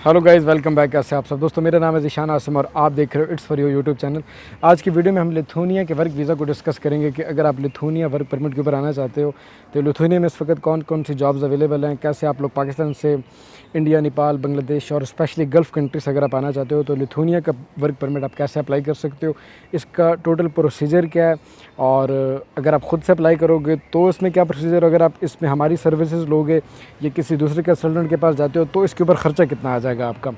Hello guys, welcome back. कैसे आप सब दोस्तों? मेरा नाम है ज़ीशान आसिम और आप देख रहे हो it's for you YouTube channel. आज की वीडियो में हम लिथुनिया के वर्क वीज़ा को डिस्कस करेंगे कि अगर आप लिथुनिया वर्क परमिट के ऊपर आना चाहते हो तो लिथुनिया में इस वक्त कौन कौन सी जॉब्स अवेलेबल हैं, कैसे आप लोग पाकिस्तान से इंडिया, नेपाल, बांग्लादेश और स्पेशली गल्फ़ कंट्रीज अगर आप आना चाहते हो तो लिथुनिया का वर्क परमिट आप कैसे अप्लाई कर सकते हो, इसका टोटल प्रोसीजर क्या है, और अगर आप ख़ुद से अप्लाई करोगे तो इसमें क्या प्रोसीजर, अगर आप इसमें हमारी सर्विसेज लोगे या किसी दूसरे कंसल्टेंट के पास जाते हो तो इसके ऊपर ख़र्चा कितना आ जाएगा आपका।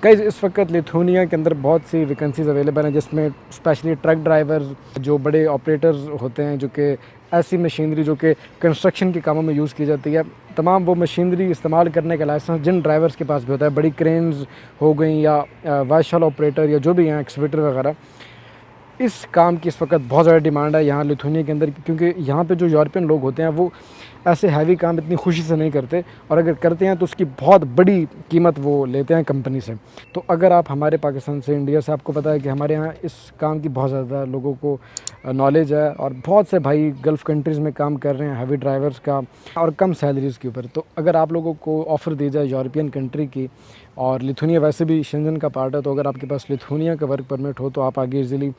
गाइस, इस वक्त लिथुनिया के अंदर बहुत सी वैकेंसीज अवेलेबल हैं, जिसमें स्पेशली ट्रक ड्राइवर्स, जो बड़े ऑपरेटर्स होते हैं, जो कि ऐसी मशीनरी जो कि कंस्ट्रक्शन के कामों में यूज़ की जाती है, तमाम वो मशीनरी इस्तेमाल करने का लाइसेंस जिन ड्राइवर्स के पास भी होता है, बड़ी क्रेन्स हो गई या वाशल ऑपरेटर या जो भी हैं, एक्सवेटर वगैरह, इस काम की इस वक्त बहुत ज़्यादा डिमांड है यहाँ लिथुनिया के अंदर, क्योंकि यहाँ पे जो यूरोपियन लोग होते हैं वो ऐसे हैवी काम इतनी खुशी से नहीं करते, और अगर करते हैं तो उसकी बहुत बड़ी कीमत वो लेते हैं कंपनी से। तो अगर आप हमारे पाकिस्तान से, इंडिया से, आपको पता है कि हमारे यहाँ इस काम की बहुत ज़्यादा लोगों को नॉलेज है, और बहुत से भाई गल्फ़ कंट्रीज़ में काम कर रहे हैं हैवी ड्राइवर्स का और कम सैलरीज़ के ऊपर। तो अगर आप लोगों को ऑफ़र दी जाए यूरोपियन कंट्री की, और लिथुनिया वैसे भी शेंजन का पार्ट है, तो अगर आपके पास लिथुनिया का वर्क परमिट हो तो आप आगे इजीली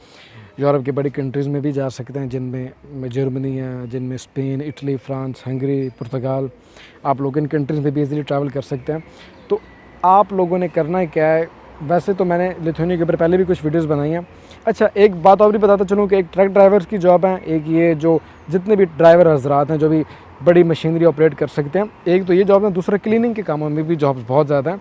यूरोप की बड़ी कंट्रीज़ में भी जा सकते हैं, जिनमें जर्मनी है, जिनमें स्पेन, इटली, फ्रांस, हंगरी, पुर्तगाल। आप लोग इन कंट्रीज़ में भी इजीली ट्रैवल कर सकते हैं। तो आप लोगों ने करना है क्या है, वैसे तो मैंने लिथुनिया के ऊपर पहले भी कुछ वीडियोस बनाई हैं। अच्छा, एक बात और भी बताता चलूँ कि एक ट्रक ड्राइवर्स की जॉब है, एक ये जो जितने भी ड्राइवर हजरात हैं जो भी बड़ी मशीनरी ऑपरेट कर सकते हैं, एक तो ये जॉब है, दूसरा क्लीनिंग के कामों में भी जॉब्स बहुत ज़्यादा हैं,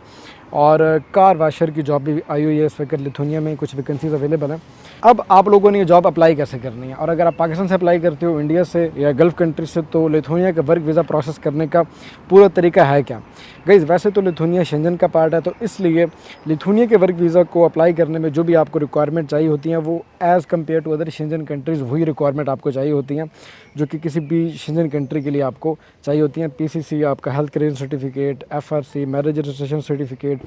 और कार वाशर की जॉब भी आई हुई है इस वक्त लिथुनिया में, कुछ वैकेंसीज अवेलेबल हैं। अब आप लोगों ने ये जॉब अप्लाई कैसे करनी है, और अगर आप पाकिस्तान से अप्लाई करते हो, इंडिया से या गल्फ़ कंट्री से, तो लिथुनिया का वर्क वीज़ा प्रोसेस करने का पूरा तरीका है क्या। गाइस, वैसे तो लिथुनिया शेंजन का पार्ट है, तो इसलिए लिथुनिया के वर्क वीज़ा को अप्लाई करने में जो भी आपको रिक्वायरमेंट चाहिए होती हैं वो as compare to other Schengen countries वही रिक्वायरमेंट आपको चाहिए होती हैं जो कि किसी भी शेंजन कंट्री के लिए आपको चाहिए होती हैं। पीसीसी, आपका health clearance certificate, FRC, marriage registration certificate,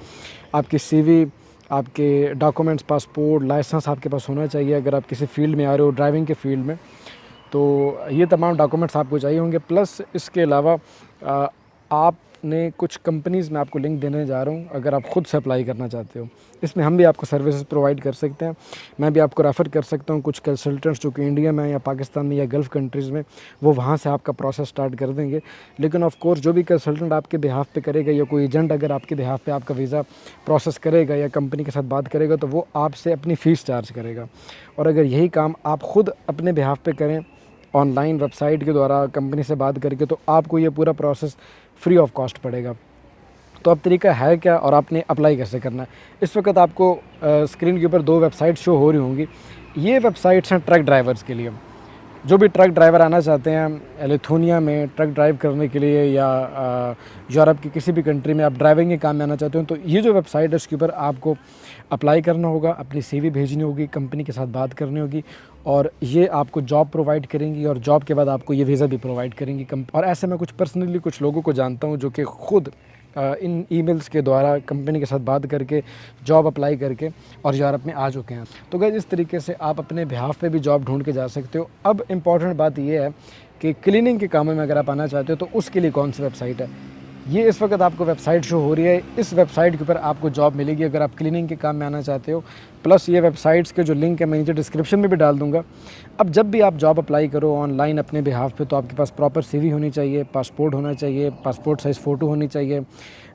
आपकी सीवी, आपके डॉक्यूमेंट्स, पासपोर्ट, लाइसेंस आपके पास होना चाहिए अगर आप किसी फील्ड में आ रहे हो, ड्राइविंग के फील्ड में, तो ये तमाम डॉक्यूमेंट्स आपको चाहिए होंगे। प्लस इसके अलावा आपने कुछ कंपनीज़ में आपको लिंक देने जा रहा हूँ अगर आप ख़ुद से अप्लाई करना चाहते हो। इसमें हम भी आपको सर्विसेज प्रोवाइड कर सकते हैं, मैं भी आपको रेफ़र कर सकता हूँ कुछ कंसल्टेंट्स जो कि इंडिया में या पाकिस्तान में या गल्फ़ कंट्रीज़ में, वो वहाँ से आपका प्रोसेस स्टार्ट कर देंगे। लेकिन ऑफ कोर्स जो भी कंसल्टेंट आपके बिहाफ पे करेगा या कोई एजेंट अगर आपके बिहाफ पे आपका वीज़ा प्रोसेस करेगा या कंपनी के साथ बात करेगा तो वो आपसे अपनी फ़ीस चार्ज करेगा। और अगर यही काम आप ख़ुद अपने बिहाफ पे करें ऑनलाइन वेबसाइट के द्वारा कंपनी से बात करके, तो आपको ये पूरा प्रोसेस फ्री ऑफ कॉस्ट पड़ेगा। तो अब तरीका है क्या और आपने अप्लाई कैसे करना है। इस वक्त आपको स्क्रीन के ऊपर दो वेबसाइट शो हो रही होंगी। ये वेबसाइट्स हैं ट्रक ड्राइवर्स के लिए, जो भी ट्रक ड्राइवर आना चाहते हैं लिथुनिया में ट्रक ड्राइव करने के लिए, या यूरोप की किसी भी कंट्री में आप ड्राइविंग के काम में आना चाहते हो, तो ये जो वेबसाइट है उसके ऊपर आपको अप्लाई करना होगा, अपनी सीवी भेजनी होगी, कंपनी के साथ बात करनी होगी, और ये आपको जॉब प्रोवाइड करेंगी, और जॉब के बाद आपको ये वीज़ा भी प्रोवाइड करेंगी। और ऐसे मैं कुछ पर्सनली कुछ लोगों को जानता हूँ जो कि ख़ुद इन ईमेल्स के द्वारा कंपनी के साथ बात करके जॉब अप्लाई करके और यूरोप में आ चुके हैं। तो गाइस, इस तरीके से आप अपने बिहाफ पे भी जॉब ढूंढ के जा सकते हो। अब इम्पॉर्टेंट बात ये है कि क्लीनिंग के कामों में अगर आप आना चाहते हो तो उसके लिए कौन सी वेबसाइट है। ये इस वक्त आपको वेबसाइट शो हो रही है, इस वेबसाइट के ऊपर आपको जॉब मिलेगी अगर आप क्लीनिंग के काम में आना चाहते हो। प्लस ये वेबसाइट्स के जो लिंक है मैं नीचे डिस्क्रिप्शन में भी डाल दूंगा। अब जब भी आप जॉब अप्लाई करो ऑनलाइन अपने बिहाफ पे, तो आपके पास प्रॉपर सीवी होनी चाहिए, पासपोर्ट होना चाहिए, पासपोर्ट साइज़ फ़ोटो होनी चाहिए,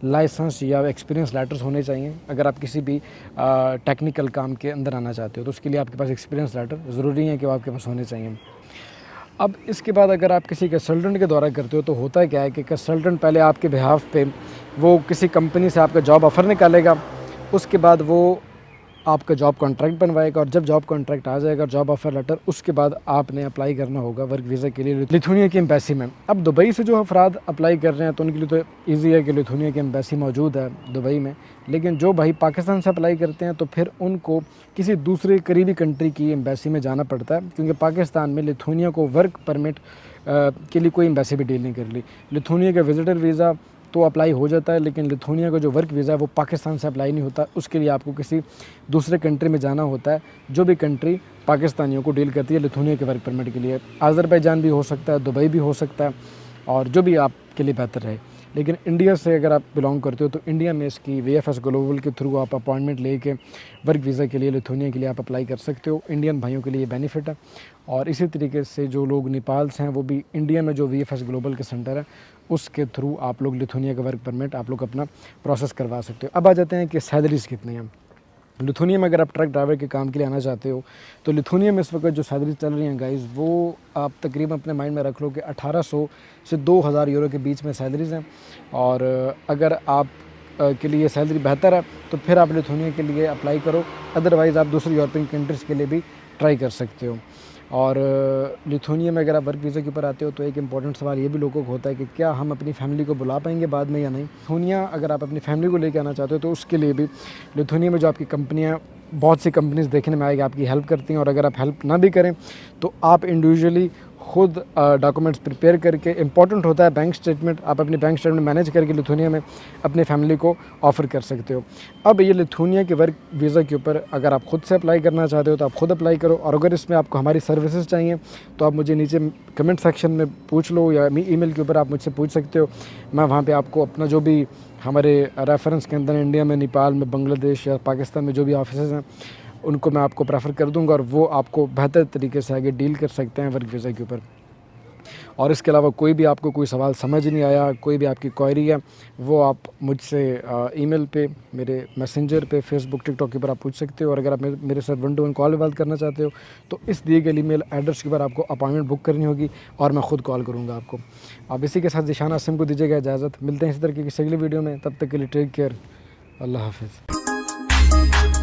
लाइसेंस या एक्सपीरियंस लेटर्स होने चाहिए। अगर आप किसी भी टेक्निकल काम के अंदर आना चाहते हो तो उसके लिए आपके पास एक्सपीरियंस लेटर ज़रूरी है कि वो आपके पास होने चाहिए। अब इसके बाद अगर आप किसी कंसल्टेंट के द्वारा करते हो तो होता क्या है कि कंसल्टेंट पहले आपके बिहाफ पे वो किसी कंपनी से आपका जॉब ऑफ़र निकालेगा, उसके बाद वो आपका जॉब कॉन्ट्रैक्ट बनवाएगा, और जब जॉब कॉन्ट्रैक्ट आ जाएगा, जॉब ऑफ़र लेटर, उसके बाद आपने अप्लाई करना होगा वर्क वीज़ा के लिए लिथुनिया की एम्बेसी में। अब दुबई से जो अफराद अप्लाई कर रहे हैं तो उनके लिए तो ईजी है कि लिथुनिया की एम्बेसी मौजूद है दुबई में। लेकिन जो भाई पाकिस्तान से अप्लाई करते हैं तो फिर उनको किसी दूसरे करीबी कंट्री की एम्बेसी में जाना पड़ता है, क्योंकि पाकिस्तान में लिथुनिया को वर्क परमिट के लिए कोई एम्बेसी भी डील नहीं कर ली। लिथुनिया का विज़िटर वीज़ा तो अप्लाई हो जाता है, लेकिन लिथुनिया का जो वर्क वीज़ा है वो पाकिस्तान से अप्लाई नहीं होता, उसके लिए आपको किसी दूसरे कंट्री में जाना होता है, जो भी कंट्री पाकिस्तानियों को डील करती है लिथुनिया के वर्क परमिट के लिए। अज़रबैजान भी हो सकता है, दुबई भी हो सकता है, और जो भी आपके लिए बेहतर रहे। लेकिन इंडिया से अगर आप बिलोंग करते हो तो इंडिया में इसकी VFS ग्लोबल के थ्रू आप अपॉइंटमेंट लेके वर्क वीज़ा के लिए लिथुनिया के लिए आप अप्लाई कर सकते हो। इंडियन भाइयों के लिए बेनिफिट है। और इसी तरीके से जो लोग नेपाल से हैं वो भी इंडिया में जो VFS ग्लोबल के सेंटर है उसके थ्रू आप लोग लिथुनिया का वर्क परमिट आप लोग अपना प्रोसेस करवा सकते हो। अब आ जाते हैं कि सैलरीज़ कितनी हैं। लिथुनिया में अगर आप ट्रक ड्राइवर के काम के लिए आना चाहते हो तो लिथुनिया में इस वक्त जो सैलरी चल रही हैं गाइस, वो आप तकरीबन अपने माइंड में रख लो कि 1800 से 2000 यूरो के बीच में सैलरीज़ हैं। और अगर आप के लिए सैलरी बेहतर है तो फिर आप लिथुनिया के लिए अप्लाई करो, अदरवाइज़ आप दूसरी यूरोपियन कंट्रीज़ के लिए भी ट्राई कर सकते हो। और लिथुनिया में अगर आप वर्क वीज़ा के ऊपर आते हो तो एक इंपॉर्टेंट सवाल ये भी लोगों को होता है कि क्या हम अपनी फैमिली को बुला पाएंगे बाद में या नहीं। लिथुनिया अगर आप अपनी फैमिली को लेकर आना चाहते हो तो उसके लिए भी लिथुनिया में जो आपकी कंपनियाँ, बहुत सी कंपनीज़ देखने में आएगी आपकी हेल्प करती हैं। और अगर आप हेल्प ना भी करें तो आप इंडिविजुअली खुद डॉक्यूमेंट्स प्रिपेयर करके, इंपॉर्टेंट होता है बैंक स्टेटमेंट, आप अपनी बैंक स्टेटमेंट मैनेज करके लिथुनिया में अपनी फैमिली को ऑफ़र कर सकते हो। अब ये लिथुनिया के वर्क वीज़ा के ऊपर अगर आप खुद से अप्लाई करना चाहते हो तो आप खुद अप्लाई करो। और अगर इसमें आपको हमारी सर्विसेज चाहिए तो आप मुझे नीचे कमेंट सेक्शन में पूछ लो या ईमेल के ऊपर आप मुझसे पूछ सकते हो। मैं वहाँ पर आपको अपना जो भी हमारे रेफरेंस के अंदर इंडिया में, नेपाल में, बांग्लादेश या पाकिस्तान में जो भी ऑफिसेज़ हैं उनको मैं आपको प्रेफर कर दूंगा और वो आपको बेहतर तरीके से आगे डील कर सकते हैं वर्क वीज़ा के ऊपर। और इसके अलावा कोई भी आपको कोई सवाल समझ नहीं आया, कोई भी आपकी क्वेरी है, वो आप मुझसे ईमेल पे, मेरे मैसेंजर पे, फेसबुक, टिकटॉक के ऊपर आप पूछ सकते हो। और अगर आप मेरे साथ 1-to-1 कॉल बात करना चाहते हो तो इस दिए गए ईमेल एड्रेस के ऊपर आपको अपॉइंटमेंट बुक करनी होगी और मैं ख़ुद कॉल करूँगा आपको। आप इसी के साथ ज़ीशान आसिम को दीजिएगा इजाज़त। मिलते हैं इसी तरह की किसी अगली वीडियो में, तब तक के लिए टेक केयर, अल्लाह हाफिज़।